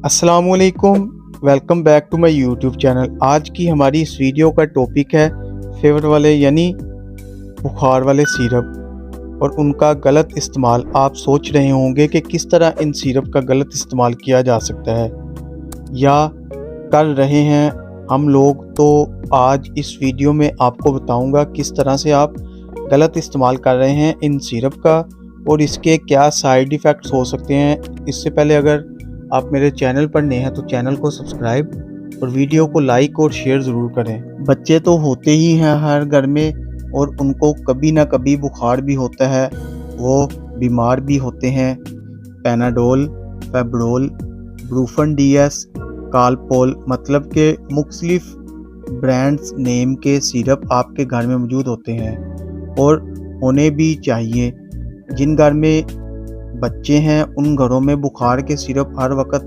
अस्सलामुअलैकुम, welcome back to my YouTube channel. आज की हमारी इस वीडियो का टॉपिक है फीवर वाले यानी बुखार वाले सिरप और उनका गलत इस्तेमाल। आप सोच रहे होंगे कि किस तरह इन सिरप का गलत इस्तेमाल किया जा सकता है या कर रहे हैं हम लोग। तो आज इस वीडियो में आपको बताऊंगा किस तरह से आप गलत इस्तेमाल कर रहे हैं इन सिरप का और इसके क्या साइड इफ़ेक्ट्स हो सकते हैं। इससे पहले अगर आप मेरे चैनल पर नए हैं तो चैनल को सब्सक्राइब और वीडियो को लाइक और शेयर ज़रूर करें। बच्चे तो होते ही हैं हर घर में और उनको कभी ना कभी बुखार भी होता है, वो बीमार भी होते हैं। Panadol, Febrol, Brufen DS, Calpol मतलब के मुख्तलिफ ब्रांड्स नेम के सिरप आपके घर में मौजूद होते हैं और होने भी चाहिए। जिन घर में बच्चे हैं उन घरों में बुखार के सिरप हर वक्त